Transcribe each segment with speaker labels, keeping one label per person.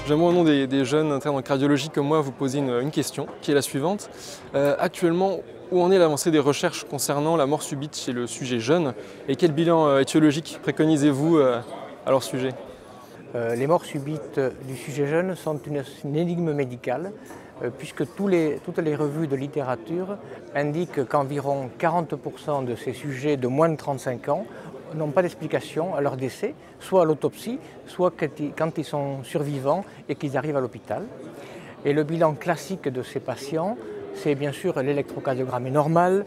Speaker 1: J'aimerais au nom des jeunes internes en cardiologie comme moi vous poser une question qui est la suivante. Actuellement, où en est l'avancée des recherches concernant la mort subite chez le sujet jeune et quel bilan étiologique préconisez-vous à leur sujet?
Speaker 2: Les morts subites du sujet jeune sont une énigme médicale puisque toutes les revues de littérature indiquent qu'environ 40% de ces sujets de moins de 35 ans n'ont pas d'explication à leur décès, soit à l'autopsie, soit quand ils sont survivants et qu'ils arrivent à l'hôpital. Et le bilan classique de ces patients, c'est bien sûr l'électrocardiogramme est normal,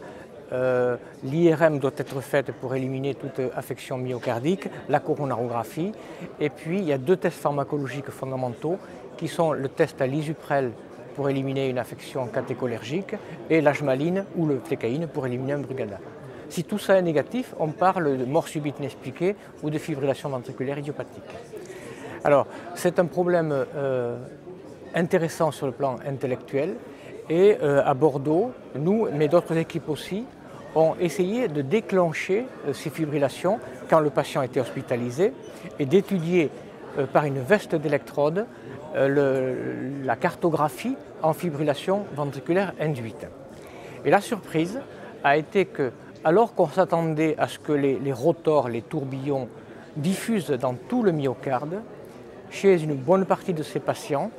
Speaker 2: l'IRM doit être faite pour éliminer toute affection myocardique, la coronarographie, et puis il y a deux tests pharmacologiques fondamentaux qui sont le test à l'isuprel pour éliminer une affection catécholergique et l'ajmaline ou le flécaïne pour éliminer un brugada. Si tout ça est négatif, on parle de mort subite inexpliquée ou de fibrillation ventriculaire idiopathique. Alors c'est un problème intéressant sur le plan intellectuel et à Bordeaux, nous, mais d'autres équipes aussi, ont essayé de déclencher ces fibrillations quand le patient était hospitalisé et d'étudier par une veste d'électrode la cartographie en fibrillation ventriculaire induite. Et la surprise a été que, alors qu'on s'attendait à ce que les rotors, les tourbillons, diffusent dans tout le myocarde, chez une bonne partie de ces patients,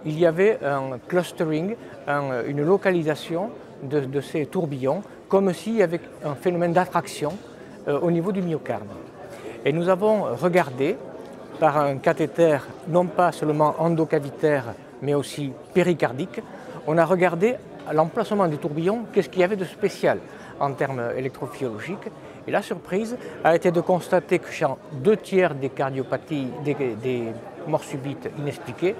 Speaker 2: il y avait un clustering, une localisation de ces tourbillons, comme s'il y avait un phénomène d'attraction au niveau du myocarde. Et nous avons regardé par un cathéter, non pas seulement endocavitaire, mais aussi péricardique, on a regardé l'emplacement des tourbillons, qu'est-ce qu'il y avait de spécial en termes électrophysiologiques. Et la surprise a été de constater que chez 2/3 des cardiopathies, des morts subites inexpliquées,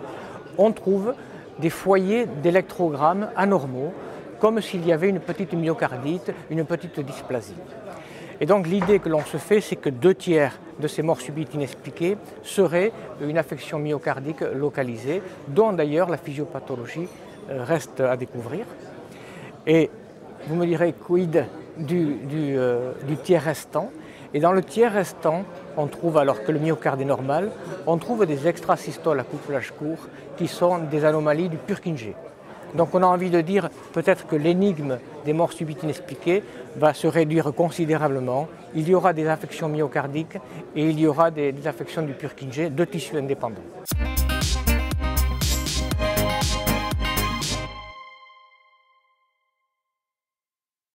Speaker 2: on trouve des foyers d'électrogrammes anormaux, comme s'il y avait une petite myocardite, une petite dysplasie. Et donc l'idée que l'on se fait, c'est que 2/3 de ces morts subites inexpliquées seraient une affection myocardique localisée, dont d'ailleurs la physiopathologie reste à découvrir. Et vous me direz quid du tiers restant. Et dans le tiers restant, on trouve, alors que le myocarde est normal, on trouve des extrasystoles à couplage court qui sont des anomalies du Purkinje. Donc on a envie de dire peut-être que l'énigme des morts subites inexpliquées va se réduire considérablement. Il y aura des affections myocardiques et il y aura des affections du Purkinje de tissus indépendants.